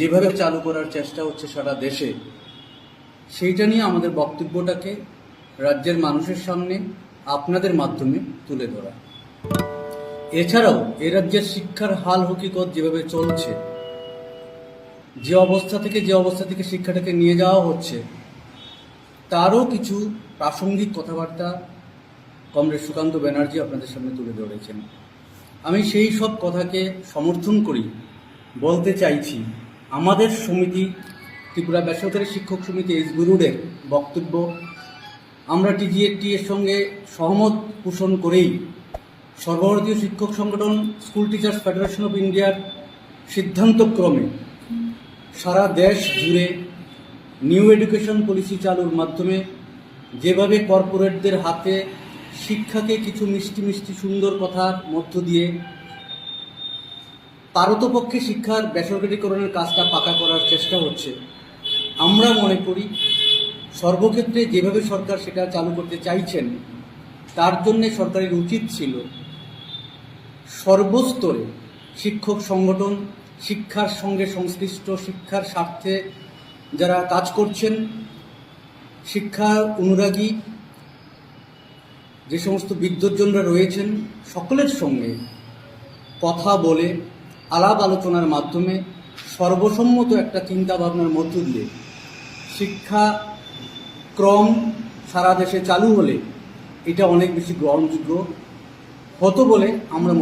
যেভাবে চালু করার চেষ্টা হচ্ছে সারা দেশে, সেইটা নিয়ে আমাদের বক্তব্যটাকে রাজ্যের মানুষের সামনে আপনাদের মাধ্যমে তুলে ধরা। এছাড়াও এ রাজ্যের শিক্ষার হাল হকিকত যেভাবে চলছে, যে অবস্থা থেকে শিক্ষাটাকে নিয়ে যাওয়া হচ্ছে, তারও কিছু প্রাসঙ্গিক কথাবার্তা কমরেড সুকান্ত ব্যানার্জি আপনাদের সামনে তুলে ধরেছেন। আমি সেই সব কথাকে সমর্থন করি বলতে চাইছি, আমাদের সমিতি ত্রিপুরা বেসরকারি শিক্ষক সমিতি এসবিরুডের বক্তব্য আমরা টিজিএটি এর সঙ্গে সহমত পোষণ করেই সর্বভারতীয় শিক্ষক সংগঠন স্কুল টিচার্স ফেডারেশন অফ ইন্ডিয়ার সিদ্ধান্তক্রমে সারা দেশ জুড়ে নিউ এডুকেশন পলিসি চালুর মাধ্যমে যেভাবে কর্পোরেটদের হাতে শিক্ষাকে কিছু মিষ্টি মিষ্টি সুন্দর কথার মধ্য দিয়ে পারতপক্ষে শিক্ষার বেসরকারীকরণের কাজটা পাকা করার চেষ্টা হচ্ছে, আমরা মনে করি সর্বক্ষেত্রে যেভাবে সরকার সেটা চালু করতে চাইছেন, তার জন্যে সরকারের উচিত ছিল সর্বস্তরে শিক্ষক সংগঠন, শিক্ষার সঙ্গে সংশ্লিষ্ট, শিক্ষার স্বার্থে যারা কাজ করছেন, শিক্ষা অনুরাগী যে সমস্ত বিদ্বজ্জনরা রয়েছেন, সকলের সঙ্গে কথা বলে আলাপ আলোচনার মাধ্যমে সর্বসম্মত একটা চিন্তা ভাবনার মধ্য দিয়ে শিক্ষা ক্রম সারা দেশে চালু হলে এটা অনেক বেশি গ্রহণযোগ্য হতো বলে আমরা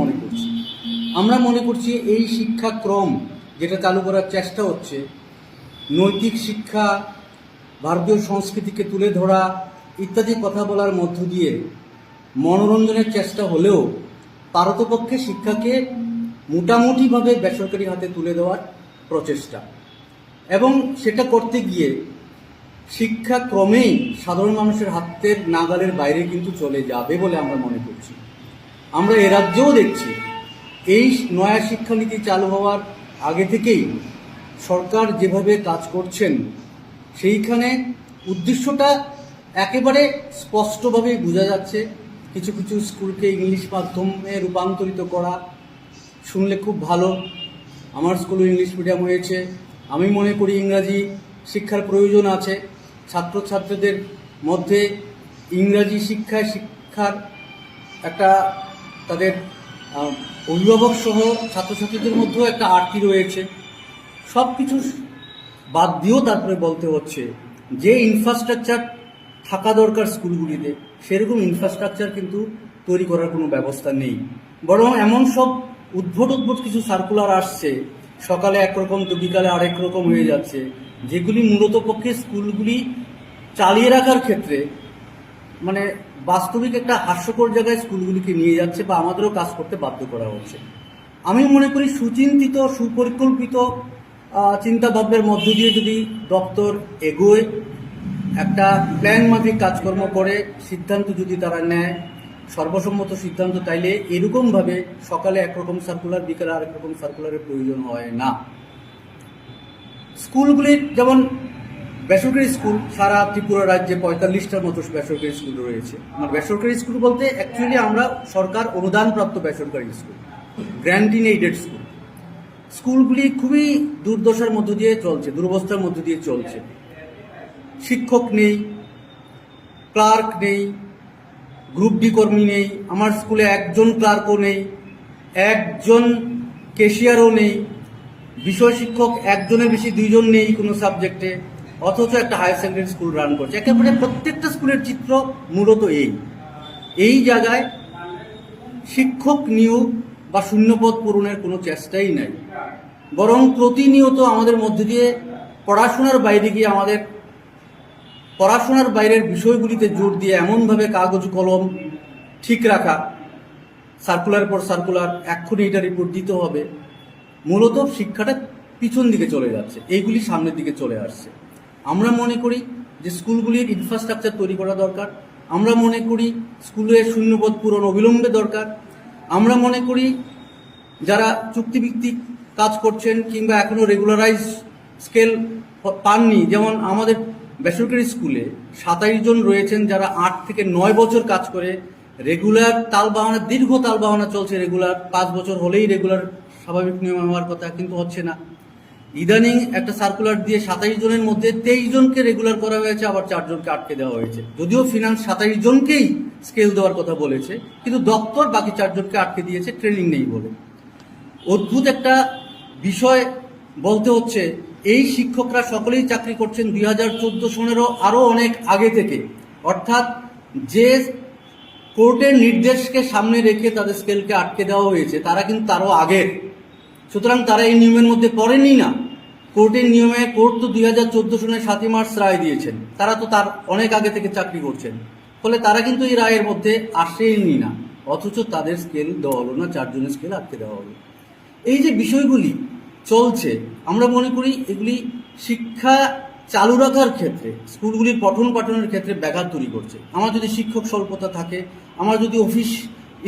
মনে করছি এই শিক্ষাক্রম যেটা চালু করার চেষ্টা হচ্ছে, নৈতিক শিক্ষা, ভারতীয় সংস্কৃতিকে তুলে ধরা ইত্যাদি কথা বলার মধ্য দিয়ে মনোরঞ্জনের চেষ্টা হলেও পারতপক্ষে শিক্ষাকে মোটামুটিভাবে বেসরকারি হাতে তুলে দেওয়ার প্রচেষ্টা, এবং সেটা করতে গিয়ে শিক্ষা ক্রমেই সাধারণ মানুষের হাতের নাগালের বাইরে কিন্তু চলে যাবে বলে আমরা মনে করছি। আমরা এ রাজ্যেও দেখছি এই নয়া শিক্ষানীতি চালু হওয়ার আগে থেকেই সরকার যেভাবে কাজ করছেন, সেইখানে উদ্দেশ্যটা একেবারে স্পষ্টভাবেই বোঝা যাচ্ছে। কিছু কিছু স্কুলকে ইংলিশ মাধ্যমে রূপান্তরিত করা শুনলে খুব ভালো। আমার স্কুলও ইংলিশ মিডিয়াম হয়েছে, আমি মনে করি ইংরাজি শিক্ষার প্রয়োজন আছে। ছাত্রছাত্রীদের মধ্যে ইংরাজি শিক্ষার একটা, তাদের অভিভাবক সহ ছাত্রছাত্রীদের মধ্যেও একটা আরতি রয়েছে। সব কিছু বাদ দিয়েও তারপরে বলতে হচ্ছে যে ইনফ্রাস্ট্রাকচার থাকা দরকার স্কুলগুলিতে, সেরকম ইনফ্রাস্ট্রাকচার কিন্তু তৈরি করার কোনো ব্যবস্থা নেই। বরং এমন সব উদ্ভট কিছু সার্কুলার আসছে, সকালে একরকম তো বিকালে আরেক রকম হয়ে যাচ্ছে, যেগুলি মূলত পক্ষে স্কুলগুলি চালিয়ে রাখার ক্ষেত্রে মানে বাস্তবিক একটা হাস্যকর জায়গায় স্কুলগুলিকে নিয়ে যাচ্ছে বা আমাদেরও কাজ করতে বাধ্য করা হচ্ছে। আমি মনে করি সুচিন্তিত, সুপরিকল্পিত চিন্তাভাবনার মধ্য দিয়ে যদি দপ্তর এগোয়, একটা প্ল্যান মাফিক কাজকর্ম করে সিদ্ধান্ত যদি তারা নেয়, সর্বসম্মত সিদ্ধান্ত, তাইলে এরকমভাবে সকালে একরকম সার্কুলার, বিকালে আরেক রকম সার্কুলারের প্রয়োজন হয় না। স্কুলগুলির যেমন বেসরকারি স্কুল সারা ত্রিপুরা রাজ্যে 45টার মতো বেসরকারি স্কুল রয়েছে। মানে বেসরকারি স্কুল বলতে অ্যাকচুয়ালি আমরা সরকার অনুদানপ্রাপ্ত বেসরকারি school, grant in aided school. স্কুলগুলি খুবই দুর্দশার মধ্য দিয়ে চলছে, দুরবস্থার মধ্য দিয়ে চলছে। শিক্ষক নেই, ক্লার্ক নেই, গ্রুপ ডি কর্মী নেই, আমার স্কুলে একজন ক্লার্কও নেই, একজন ক্যাশিয়ারও নেই, বিষয় শিক্ষক একজনের বেশি দুইজন নেই কোনো সাবজেক্টে, অথচ একটা হায়ার সেকেন্ডারি স্কুল রান করছে। একেবারে প্রত্যেকটা স্কুলের চিত্র মূলত এই জায়গায় শিক্ষক নিয়োগ বা শূন্যপদ পূরণের কোনো চেষ্টাই নাই, বরং প্রতিনিয়ত আমাদের মধ্যে দিয়ে পড়াশোনার বাইরে গিয়ে আমাদের পড়াশোনার বাইরের বিষয়গুলিতে জোর দিয়ে এমনভাবে কাগজ কলম ঠিক রাখা, সার্কুলার পর সার্কুলার, এক্ষুনি এটা রিপোর্ট দিতে হবে, মূলত শিক্ষাটা পিছন দিকে চলে যাচ্ছে, এইগুলি সামনের দিকে চলে আসছে। আমরা মনে করি যে স্কুলগুলির ইনফ্রাস্ট্রাকচার তৈরি করা দরকার, আমরা মনে করি স্কুলের শূন্যপদ পূরণ অবিলম্বে দরকার, আমরা মনে করি যারা চুক্তিভিত্তিক কাজ করছেন কিংবা এখনও রেগুলারাইজ স্কেল পাননি, যেমন আমাদের বেসরকারি স্কুলে 27 জন রয়েছেন যারা 8 থেকে 9 বছর কাজ করে রেগুলার তালবাহানা, দীর্ঘ তালবাহানা চলছে, রেগুলার 5 বছর হলেই রেগুলার স্বাভাবিক নিয়ম হওয়ার কথা, কিন্তু হচ্ছে না। ইদানিং একটা সার্কুলার দিয়ে 27 জনের মধ্যে 23 জনকে রেগুলার করা হয়েছে, আবার 4 জনকে আটকে দেওয়া হয়েছে। যদিও ফিনান্স 27 জনকেই স্কেল দেওয়ার কথা বলেছে, কিন্তু দপ্তর বাকি 4 জনকে আটকে দিয়েছে ট্রেনিং নেই বলে। অদ্ভুত একটা বিষয় বলতে হচ্ছে, এই শিক্ষকরা সকলেই চাকরি করছেন 2014 সনেরও আরও অনেক আগে থেকে, অর্থাৎ যে কোর্টের নির্দেশকে সামনে রেখে তাদের স্কেলকে আটকে দেওয়া হয়েছে তারা কিন্তু তারও আগের। সুতরাং তারা এই নিয়মের মধ্যে পড়েনি না। কোর্টের নিয়মে কোর্ট তো 2014 সনের 7 মার্চ রায় দিয়েছেন, তারা তো তার অনেক আগে থেকে চাকরি করছেন, ফলে তারা কিন্তু এই রায়ের মধ্যে আসেনি না, অথচ তাদের স্কেল দেওয়া হলো না, 4 জনের স্কেল আটকে দেওয়া হলো। এই যে বিষয়গুলি চলছে, আমরা মনে করি এগুলি শিক্ষা চালু রাখার ক্ষেত্রে, স্কুলগুলির পঠন পাঠনের ক্ষেত্রে ব্যাঘাত তৈরি করছে। আমার যদি শিক্ষক স্বল্পতা থাকে, আমার যদি অফিস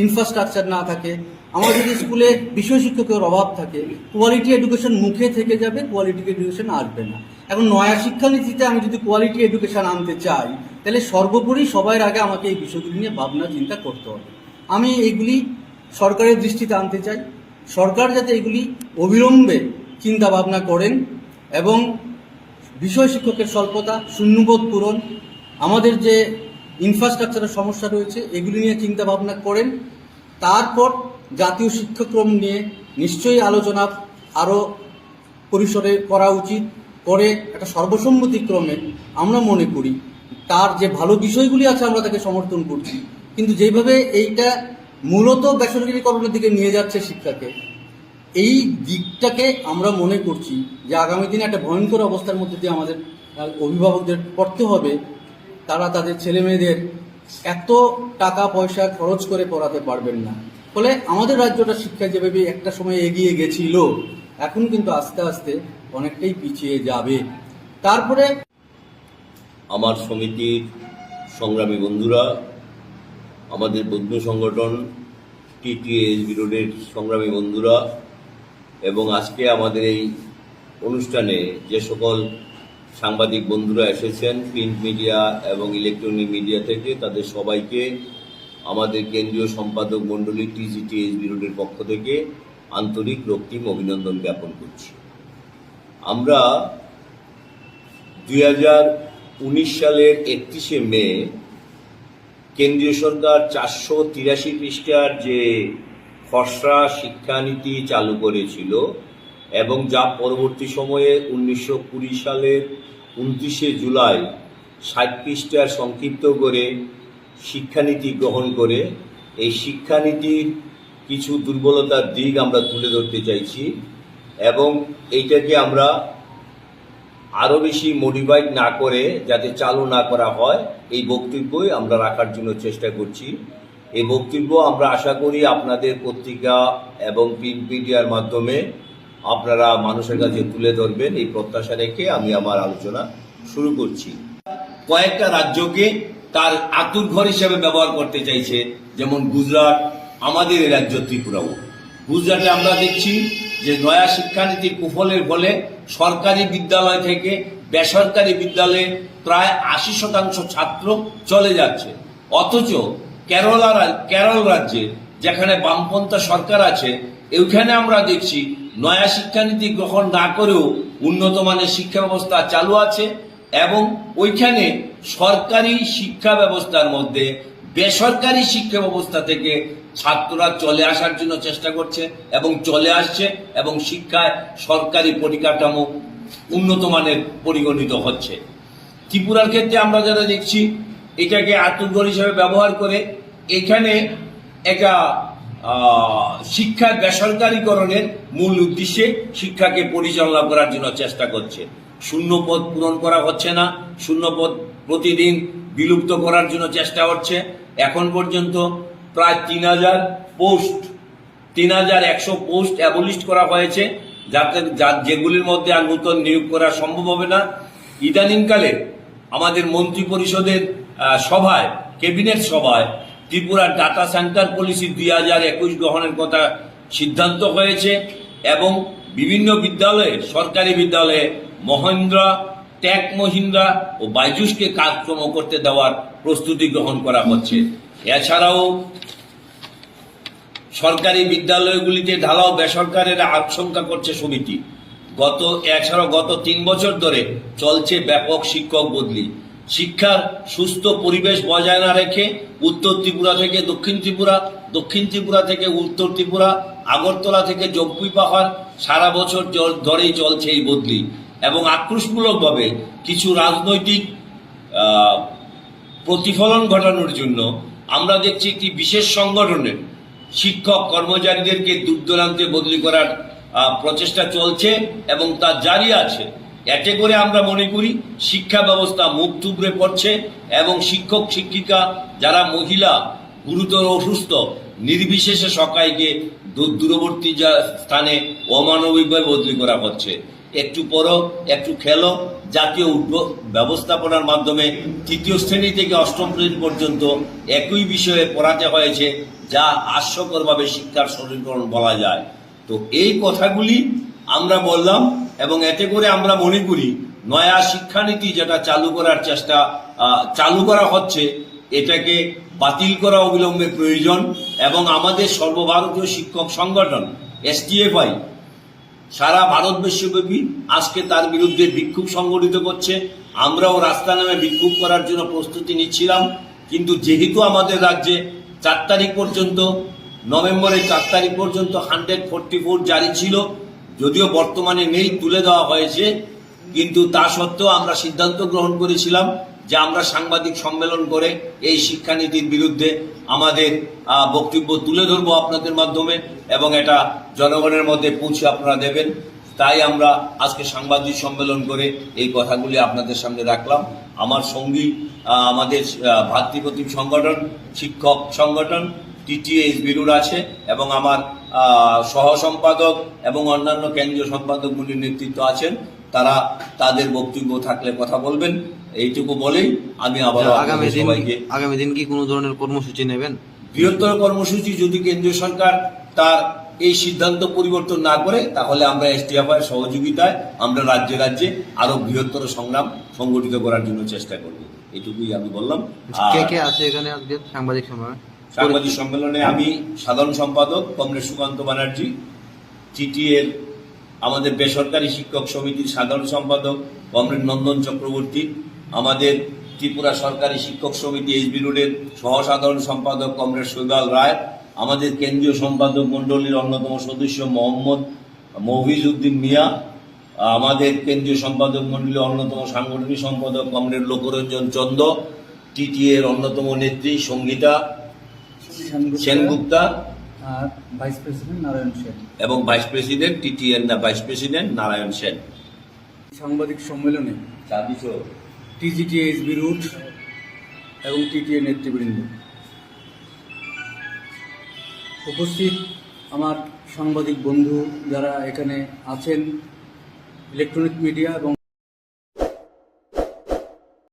ইনফ্রাস্ট্রাকচার না থাকে, আমার যদি স্কুলে বিষয় শিক্ষকের অভাব থাকে, কোয়ালিটি এডুকেশন মুখে থেকে যাবে, কোয়ালিটি এডুকেশন আসবে না। এখন নয়া শিক্ষানীতিতে আমি যদি কোয়ালিটি এডুকেশন আনতে চাই, তাহলে সর্বোপরি সবার আগে আমাকে এই বিষয়গুলি নিয়ে ভাবনা চিন্তা করতে হবে। আমি এইগুলি সরকারের দৃষ্টিতে আনতে চাই, সরকার যাতে এগুলি অবিলম্বে চিন্তা ভাবনা করেন এবং বিষয় শিক্ষকের স্বল্পতা, শূন্যপদ পূরণ, আমাদের যে ইনফ্রাস্ট্রাকচারের সমস্যা রয়েছে এগুলি নিয়ে চিন্তা ভাবনা করেন। তারপর জাতীয় শিক্ষাক্রম নিয়ে নিশ্চয়ই আলোচনা আরও পরিসরে করা উচিত, করে একটা সর্বসম্মতিক্রমে আমরা মনে করি তার যে ভালো বিষয়গুলি আছে আমরা তাকে সমর্থন করছি, কিন্তু যেভাবে এইটা মূলত বেসরকারীকরণের দিকে নিয়ে যাচ্ছে শিক্ষাকে, এই দিকটাকে আমরা মনে করছি যে আগামী দিনে একটা ভয়ঙ্কর অবস্থার মধ্যে দিয়ে আমাদের অভিভাবকদের পড়তে হবে। তারা তাদের ছেলে মেয়েদের এত টাকা পয়সা খরচ করে পড়াতে পারবেন না, ফলে আমাদের রাজ্যটা শিক্ষা যেভাবে একটা সময় এগিয়ে গেছিল, এখন কিন্তু আস্তে আস্তে অনেকটাই পিছিয়ে যাবে। তারপরে আমার সমিতির সংগ্রামী বন্ধুরা, আমাদের বন্ধু সংগঠন টিটিএসবি রোডের সংগ্রামী বন্ধুরা, এবং আজকে আমাদের এই অনুষ্ঠানে যে সকল সাংবাদিক বন্ধুরা এসেছেন প্রিন্ট মিডিয়া এবং ইলেকট্রনিক মিডিয়া থেকে, তাদের সবাইকে আমাদের কেন্দ্রীয় সম্পাদক মণ্ডলী টিটিএসবি রোডের পক্ষ থেকে আন্তরিক রক্তিম অভিনন্দন জ্ঞাপন করছি। আমরা 2019 সালের 31শে মে কেন্দ্রীয় সরকার 483 পৃষ্ঠার যে খসড়া শিক্ষানীতি চালু করেছিল এবং যা পরবর্তী সময়ে 1920 সালের 29শে জুলাই 60 পৃষ্ঠার সংক্ষিপ্ত করে শিক্ষানীতি গ্রহণ করে, এই শিক্ষানীতির কিছু দুর্বলতার দিক আমরা তুলে ধরতে চাইছি এবং এইটাকে আমরা আরও বেশি মডিফাইড না করে যাতে চালু না করা হয়, এই বক্তব্যই আমরা রাখার জন্য চেষ্টা করছি। এই বক্তব্য আমরা আশা করি আপনাদের পত্রিকা এবং প্রিন্ট মিডিয়ার মাধ্যমে আপনারা মানুষের কাছে তুলে ধরবেন, এই প্রত্যাশা রেখে আমি আমার আলোচনা শুরু করছি। কয়েকটা রাজ্যকে তার আতুরঘর হিসেবে ব্যবহার করতে চাইছে, যেমন গুজরাট, আমাদের এই রাজ্য ত্রিপুরাও। গুজরাটে আমরা দেখছি যে নয়া শিক্ষানীতির কুফলের ফলে সরকারি বিদ্যালয় থেকে বেসরকারি বিদ্যালয়ে প্রায় 80% ছাত্র চলে যাচ্ছে, অথচ কেরল রাজ্যে যেখানে বামপন্থা সরকার আছে, ওইখানে আমরা দেখছি নয়া শিক্ষানীতি গ্রহণ না করেও উন্নত মানের শিক্ষা ব্যবস্থা চালু আছে এবং ওইখানে সরকারি শিক্ষা ব্যবস্থার মধ্যে বেসরকারি শিক্ষা ব্যবস্থা থেকে ছাত্ররা চলে আসার জন্য চেষ্টা করছে এবং চলে আসছে, এবং শিক্ষায় সরকারি পরিকাঠামো উন্নত মানের পরিগণিত হচ্ছে। ত্রিপুরার ক্ষেত্রে আমরা যারা দেখছি এটাকে আতুরঘর হিসেবে ব্যবহার করে এখানে একটা শিক্ষার বেসরকারীকরণের মূল উদ্দেশ্যে শিক্ষাকে পরিচালনা করার জন্য চেষ্টা করছে। শূন্যপদ পূরণ করা হচ্ছে না, শূন্যপদ প্রতিদিন বিলুপ্ত করার জন্য চেষ্টা হচ্ছে। এখন পর্যন্ত প্রায় 3100 পোস্ট অ্যাবলিস্ট করা হয়েছে, যেগুলির মধ্যে আর নতুন নিয়োগ করা সম্ভব হবে না। ইদানিংকালে আমাদের মন্ত্রী পরিষদের সভায়, ক্যাবিনেট সভায় ত্রিপুরার ডাটা সেন্টার পলিসি 2021 গ্রহণের কথা সিদ্ধান্ত হয়েছে এবং বিভিন্ন বিদ্যালয়ে, সরকারি বিদ্যালয়ে মহেন্দ্রা, টেক মহিন্দ্রা ও বাইজুসকে কাজকর্ম করতে দেওয়ার প্রস্তুতি গ্রহণ করা হচ্ছে। এছাড়াও সরকারি বিদ্যালয়গুলিতে ঢালাও বেসরকারেরা আশঙ্কা করছে সমিতি এছাড়াও গত 3 বছর ধরে চলছে ব্যাপক শিক্ষক বদলি। শিক্ষার সুস্থ পরিবেশ বজায় না রেখে উত্তর ত্রিপুরা থেকে দক্ষিণ ত্রিপুরা, দক্ষিণ ত্রিপুরা থেকে উত্তর ত্রিপুরা, আগরতলা থেকে জম্পুই পাহাড় সারা বছর ধরেই চলছে এই বদলি। এবং আক্রোশমূলকভাবে কিছু রাজনৈতিক প্রতিফলন ঘটানোর জন্য আমরা দেখছি একটি বিশেষ সংগঠনের শিক্ষক কর্মচারীদেরকে দূর দূরান্তে বদলি করার প্রচেষ্টা চলছে এবং তা জারি আছে। এতে করে আমরা মনে করি শিক্ষা ব্যবস্থা মুখ থুবড়ে পড়ছে এবং শিক্ষক শিক্ষিকা যারা মহিলা গুরুতর অসুস্থ নির্বিশেষে সকাইকে দূরবর্তী স্থানে অমানবিকভাবে বদলি করা হচ্ছে। একটু পড়ো, একটু খেলো জাতীয় ব্যবস্থাপনার মাধ্যমে 3য় শ্রেণী থেকে 8ম শ্রেণী পর্যন্ত একই বিষয়ে পড়াতে হয়েছে, যা হাস্যকরভাবে শিক্ষার সরলীকরণ বলা যায়। তো এই কথাগুলি আমরা বললাম এবং এতে করে আমরা মনে করি নয়া শিক্ষানীতি যেটা চালু করা হচ্ছে এটাকে বাতিল করা অবিলম্বে প্রয়োজন এবং আমাদের সর্বভারতীয় শিক্ষক সংগঠন STFI সারা ভারতবর্ষব্যাপী আজকে তার বিরুদ্ধে বিক্ষোভ সংগঠিত করছে। আমরাও রাস্তা নামে বিক্ষোভ করার জন্য প্রস্তুতি নিচ্ছিলাম, কিন্তু যেহেতু আমাদের রাজ্যে 4 তারিখ পর্যন্ত, নভেম্বরের 4 তারিখ পর্যন্ত 144 জারি ছিল, যদিও বর্তমানে নেই, তুলে দেওয়া হয়েছে, কিন্তু তা সত্ত্বেও আমরা সিদ্ধান্ত গ্রহণ করেছিলাম যে আমরা সাংবাদিক সম্মেলন করে এই শিক্ষানীতির বিরুদ্ধে আমাদের বক্তব্য তুলে ধরবো আপনাদের মাধ্যমে এবং এটা জনগণের মধ্যে পৌঁছে আপনারা দেবেন। তাই আমরা আজকে সাংবাদিক সম্মেলন করে এই কথাগুলি আপনাদের সামনে রাখলাম। আমার সঙ্গী আমাদের ভাতৃপ্রতিম সংগঠন, শিক্ষক সংগঠন TTS বিরুর আছে এবং আমার সহ সম্পাদক এবং অন্যান্য কেন্দ্রীয় সম্পাদক মন্ডলীর নেতৃত্ব আছেন, তারা তাদের বক্তব্য থাকলে কথা বলবেন। এইটুকু বলেই আমি আবার আগামী দিন কি কোনো ধরনের কর্মসূচি নেবেন? বৃহত্তর কর্মসূচি যদি কেন্দ্রীয় সরকার তার এই সিদ্ধান্ত পরিবর্তন না করে, তাহলে আমরা STFI এর সহযোগিতায় আমরা রাজ্যে রাজ্যে আরো বৃহত্তর সংগ্রাম সংগঠিত করার জন্য চেষ্টা করব। এইটুকুই আমি বললাম। কে কে আছে এখানে আজকে সাংবাদিক সম্মেলনে আমি সাধারণ সম্পাদক কমরেড সুকান্ত ব্যানার্জি, TTR আমাদের বেসরকারি শিক্ষক সমিতির সাধারণ সম্পাদক কমরেড নন্দন চক্রবর্তী, আমাদের ত্রিপুরা সরকারি শিক্ষক সমিতি SB রোডের সহ সাধারণ সম্পাদক কমরেড শৈবাল রায়, আমাদের কেন্দ্রীয় সম্পাদক মণ্ডলীর অন্যতম সদস্য মোহাম্মদ মহফিজ উদ্দিন মিয়া, আমাদের কেন্দ্রীয় সম্পাদক মণ্ডলীর অন্যতম সাংগঠনিক সম্পাদক কমরেড লোকরঞ্জন চন্দ, TTR অন্যতম নেত্রী সঙ্গীতা সেনগুপ্তা আর ভাইস প্রেসিডেন্ট নারায়ণ সেন এবং vice president TTR vice president Narayan Sen. সাংবাদিক সম্মেলনে TGT SB রুট এবং TTR নেতৃবৃন্দ উপস্থিত, আমার সাংবাদিক বন্ধু যারা এখানে আছেন, ইলেকট্রনিক মিডিয়া এবং